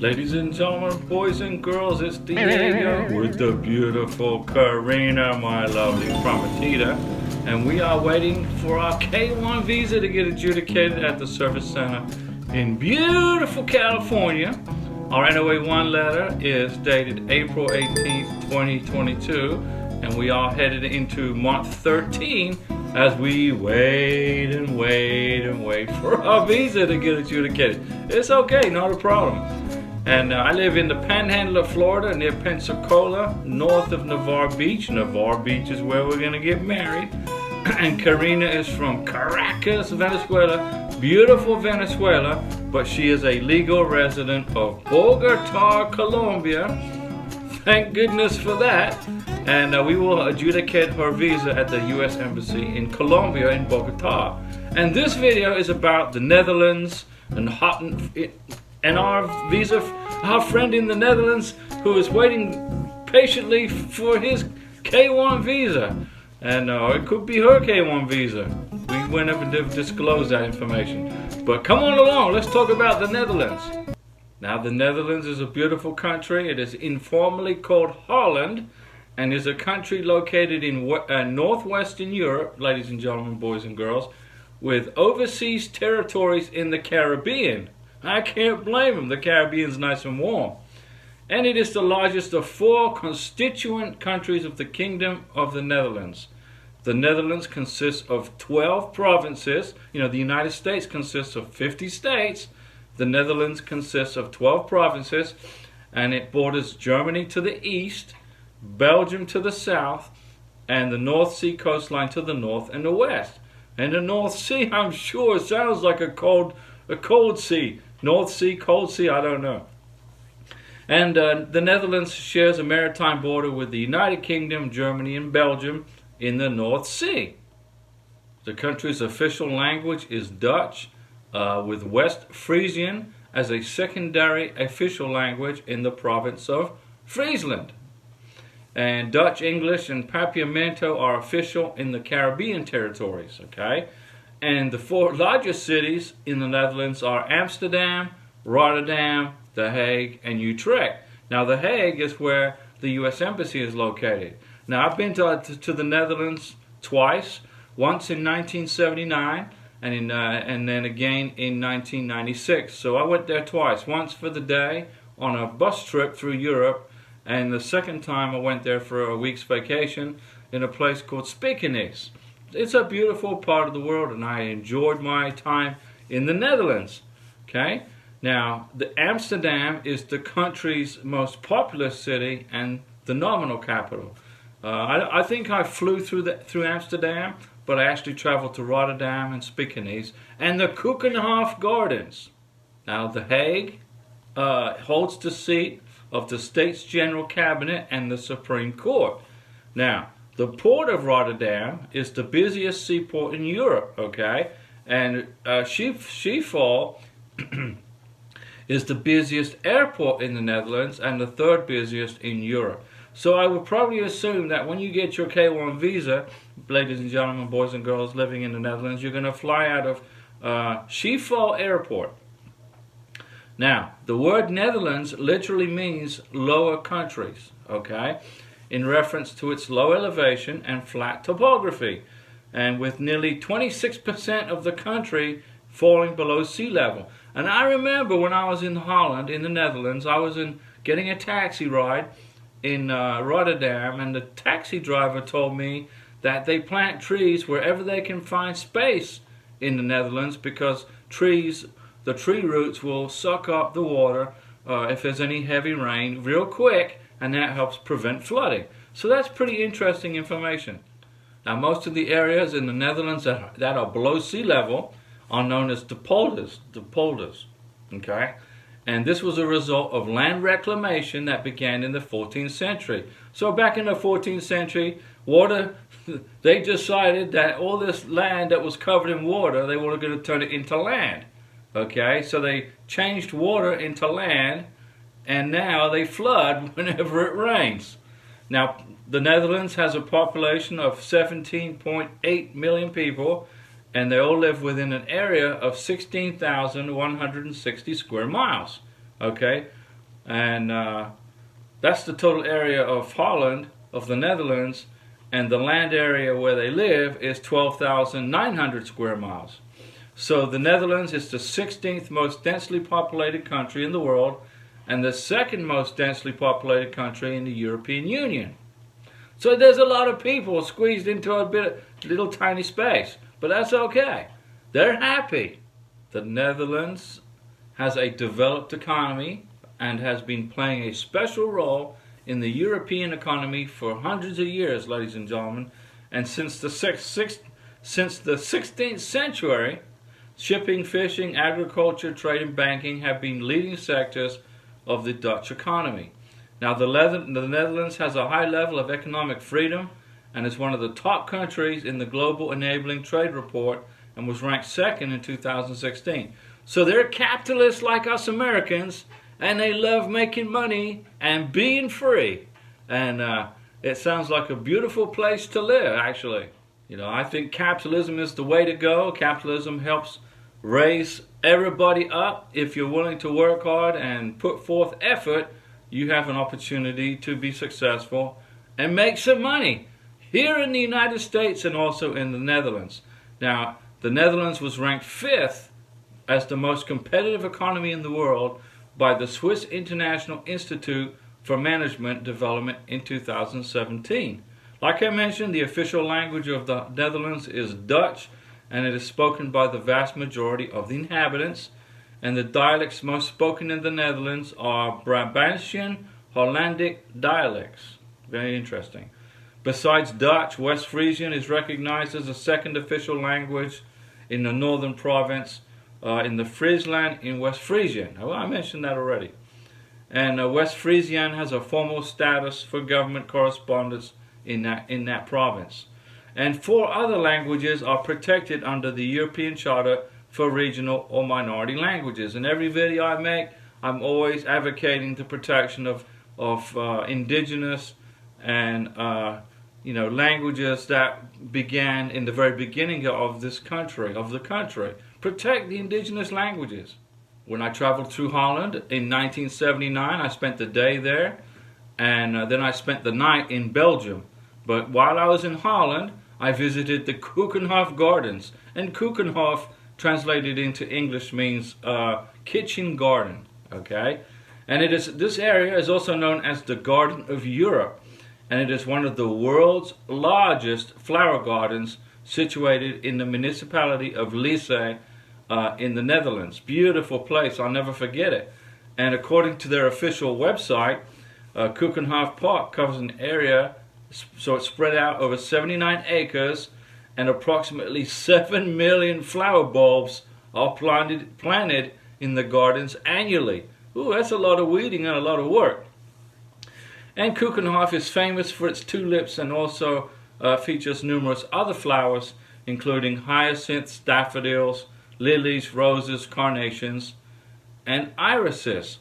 Ladies and gentlemen, boys and girls, it's Diego with the beautiful Karina, my lovely prometida. And we are waiting for our K1 visa to get adjudicated at the Service Center in beautiful California. Our NOA-1 letter is dated April 18th, 2022, and we are headed into month 13 as we wait and wait and wait for our visa to get adjudicated. It's okay, not a problem. And I live in the Panhandle of Florida near Pensacola, north of Navarre Beach. Navarre Beach is where we're going to get married. And Karina is from Caracas, Venezuela, beautiful Venezuela, but she is a legal resident of Bogota, Colombia. Thank goodness for that. And we will adjudicate her visa at the U.S. Embassy in Colombia in Bogota. And this video is about the Netherlands and our visa, our friend in the Netherlands who is waiting patiently for his K1 visa. And it could be her K1 visa. We won't ever disclose that information. But come on along, let's talk about the Netherlands. Now, the Netherlands is a beautiful country. It is informally called Holland and is a country located in northwestern Europe, ladies and gentlemen, boys and girls, with overseas territories in the Caribbean. I can't blame them. The Caribbean's nice and warm. And it is the largest of 4 constituent countries of the Kingdom of the Netherlands. The Netherlands consists of 12 provinces. You know, the United States consists of 50 states. The Netherlands consists of 12 provinces, and it borders Germany to the east, Belgium to the south, and the North Sea coastline to the north and the west. And the North Sea, I'm sure, sounds like a cold sea. North Sea, cold sea, I don't know. And the Netherlands shares a maritime border with the United Kingdom, Germany, and Belgium in the North Sea. The country's official language is Dutch, with West Frisian as a secondary official language in the province of Friesland. And Dutch, English, and Papiamento are official in the Caribbean territories, okay? And the 4 largest cities in the Netherlands are Amsterdam, Rotterdam, The Hague, and Utrecht. Now, The Hague is where the U.S. Embassy is located. Now, I've been to the Netherlands twice, once in 1979 and then again in 1996. So I went there twice, once for the day on a bus trip through Europe, and the second time I went there for a week's vacation in a place called Spijkenisse. It's a beautiful part of the world, and I enjoyed my time in the Netherlands. Okay? Now, the Amsterdam is the country's most populous city and the nominal capital. I think I flew through Amsterdam, but I actually traveled to Rotterdam and Spijkenisse and the Keukenhof Gardens. Now, The Hague holds the seat of the States General Cabinet and the Supreme Court. Now, the port of Rotterdam is the busiest seaport in Europe, okay? And Schiphol is the busiest airport in the Netherlands and the 3rd busiest in Europe. So I would probably assume that when you get your K1 visa, ladies and gentlemen, boys and girls living in the Netherlands, you're going to fly out of Schiphol Airport. Now, the word Netherlands literally means lower countries, okay? In reference to its low elevation and flat topography, and with nearly 26% of the country falling below sea level. And I remember when I was in Holland, in the Netherlands, I was getting a taxi ride in Rotterdam, and the taxi driver told me that they plant trees wherever they can find space in the Netherlands because the tree roots will suck up the water if there's any heavy rain real quick, and that helps prevent flooding. So that's pretty interesting information. Now, most of the areas in the Netherlands that are below sea level are known as the polders, okay? And this was a result of land reclamation that began in the 14th century. So back in the 14th century, they decided that all this land that was covered in water, they were going to turn it into land, okay? So they changed water into land, and now they flood whenever it rains. Now, the Netherlands has a population of 17.8 million people, and they all live within an area of 16,160 square miles. Okay, And that's the total area of Holland, of the Netherlands, and the land area where they live is 12,900 square miles. So the Netherlands is the 16th most densely populated country in the world and the second most densely populated country in the European Union. So there's a lot of people squeezed into a little tiny space, but that's okay. They're happy. The Netherlands has a developed economy and has been playing a special role in the European economy for hundreds of years, ladies and gentlemen. And since the 16th century, shipping, fishing, agriculture, trade, and banking have been leading sectors of the Dutch economy. Now, the Netherlands has a high level of economic freedom and is one of the top countries in the Global Enabling Trade Report and was ranked second in 2016. So they're capitalists like us Americans, and they love making money and being free. And it sounds like a beautiful place to live, actually. You know, I think capitalism is the way to go. Capitalism helps raise everybody up. If you're willing to work hard and put forth effort, you have an opportunity to be successful and make some money here in the United States and also in the Netherlands. Now, the Netherlands was ranked 5th as the most competitive economy in the world by the Swiss International Institute for Management Development in 2017. Like I mentioned, the official language of the Netherlands is Dutch, and it is spoken by the vast majority of the inhabitants. And the dialects most spoken in the Netherlands are Brabantian Hollandic dialects. Very interesting. Besides Dutch, West Frisian is recognized as the second official language in the northern province, in the Friesland in West Frisian. Well, I mentioned that already. And West Frisian has a formal status for government correspondence in that province. And 4 other languages are protected under the European Charter for regional or minority languages. In every video I make, I'm always advocating the protection of indigenous and languages that began in the very beginning of this country, Protect the indigenous languages. When I traveled through Holland in 1979, I spent the day there, and then I spent the night in Belgium. But while I was in Holland, I visited the Keukenhof Gardens, and Keukenhof translated into English means kitchen garden, okay? And this area is also known as the Garden of Europe, and it is one of the world's largest flower gardens situated in the municipality of Lisse in the Netherlands. Beautiful place, I'll never forget it. And according to their official website, Keukenhof Park covers an area, so it's spread out over 79 acres, and approximately 7 million flower bulbs are planted in the gardens annually. Ooh, that's a lot of weeding and a lot of work. And Keukenhof is famous for its tulips and also features numerous other flowers, including hyacinths, daffodils, lilies, roses, carnations, and irises.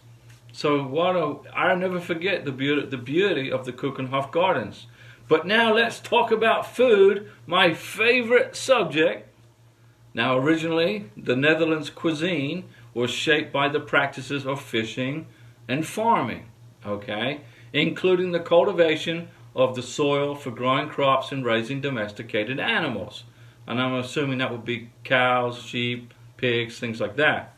So I'll never forget the beauty of the Keukenhof Gardens. But now let's talk about food, my favorite subject. Now, originally, the Netherlands cuisine was shaped by the practices of fishing and farming, okay, including the cultivation of the soil for growing crops and raising domesticated animals. And I'm assuming that would be cows, sheep, pigs, things like that.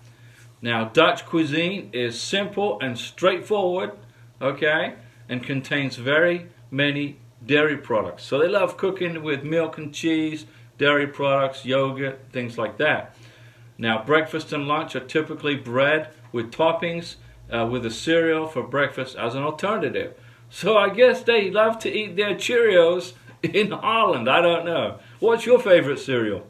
Now, Dutch cuisine is simple and straightforward, okay, and contains very many dairy products. So they love cooking with milk and cheese, dairy products, yogurt, things like that. Now, breakfast and lunch are typically bread with toppings with a cereal for breakfast as an alternative. So I guess they love to eat their Cheerios in Holland. I don't know. What's your favorite cereal?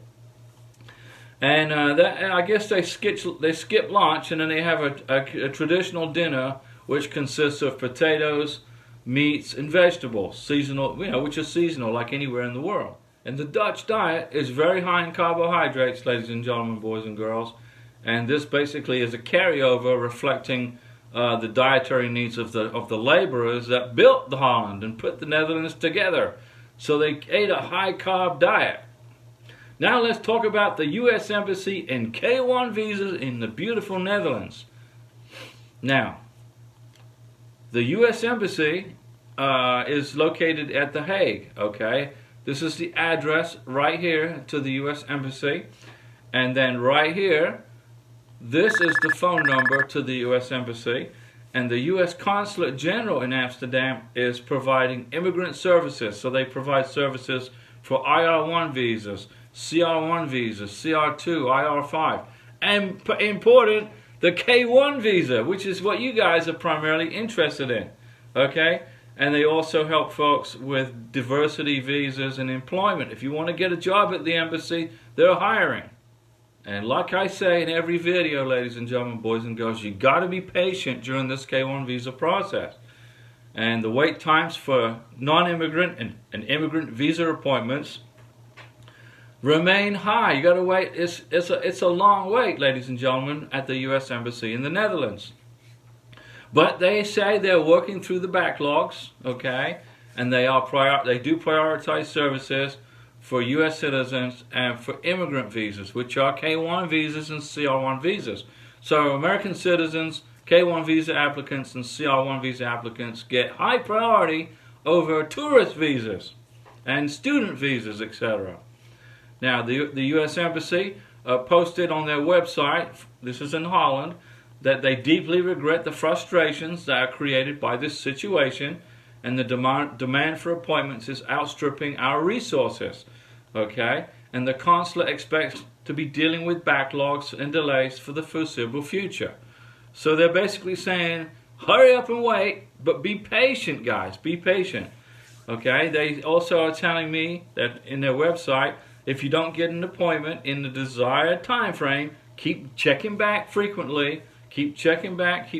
And I guess they skip lunch, and then they have a traditional dinner which consists of potatoes, meats, and vegetables, seasonal, which is seasonal like anywhere in the world. And the Dutch diet is very high in carbohydrates, ladies and gentlemen, boys and girls. And this basically is a carryover reflecting the dietary needs of the laborers that built the Holland and put the Netherlands together. So they ate a high-carb diet. Now let's talk about the U.S. Embassy and K1 visas in the beautiful Netherlands. Now, The U.S. Embassy is located at The Hague, okay? This is the address right here to the U.S. Embassy. And then right here, this is the phone number to the U.S. Embassy. And the U.S. Consulate General in Amsterdam is providing immigrant services. So they provide services for IR1 visas, CR1 visas, CR2, IR5. And important, the K1 visa, which is what you guys are primarily interested in. Okay? And they also help folks with diversity visas and employment. If you want to get a job at the embassy, they're hiring. And like I say in every video, ladies and gentlemen, boys and girls, you got to be patient during this K1 visa process. And the wait times for non-immigrant and immigrant visa appointments remain high. You got to wait. It's a long wait, ladies and gentlemen, at the U.S. Embassy in the Netherlands. But they say they're working through the backlogs, okay, and they do prioritize services for U.S. citizens and for immigrant visas, which are K1 visas and CR1 visas. So American citizens, K1 visa applicants, and CR1 visa applicants get high priority over tourist visas and student visas, etc. Now, the U.S. Embassy posted on their website, this is in Holland, that they deeply regret the frustrations that are created by this situation, and the demand for appointments is outstripping our resources. Okay? And the consulate expects to be dealing with backlogs and delays for the foreseeable future. So they're basically saying, hurry up and wait, but be patient, guys. Be patient. Okay? They also are telling me that in their website, if you don't get an appointment in the desired time frame, keep checking back frequently. Keep checking back,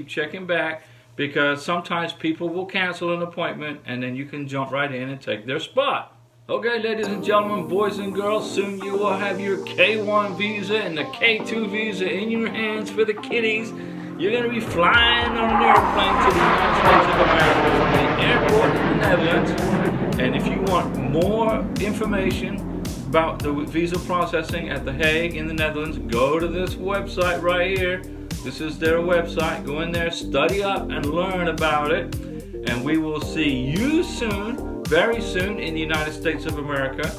because sometimes people will cancel an appointment and then you can jump right in and take their spot. Okay, ladies and gentlemen, boys and girls, soon you will have your K1 visa and the K2 visa in your hands for the kiddies. You're going to be flying on an airplane to the United States of America from the airport in the Netherlands. And if you want more information about the visa processing at The Hague in the Netherlands, go to this website right here. This is their website. Go in there, study up, and learn about it. And we will see you soon, very soon, in the United States of America.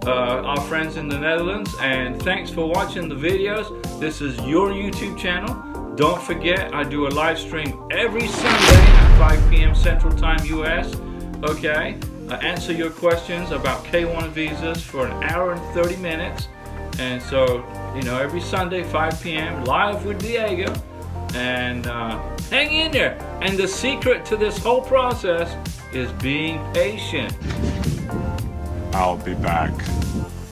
Our friends in the Netherlands. And thanks for watching the videos. This is your YouTube channel. Don't forget, I do a live stream every Sunday at 5 p.m. Central Time, US. Okay? I answer your questions about K1 visas for an hour and 30 minutes. And so, you know, every Sunday, 5 p.m., live with Diego. And hang in there. And the secret to this whole process is being patient. I'll be back.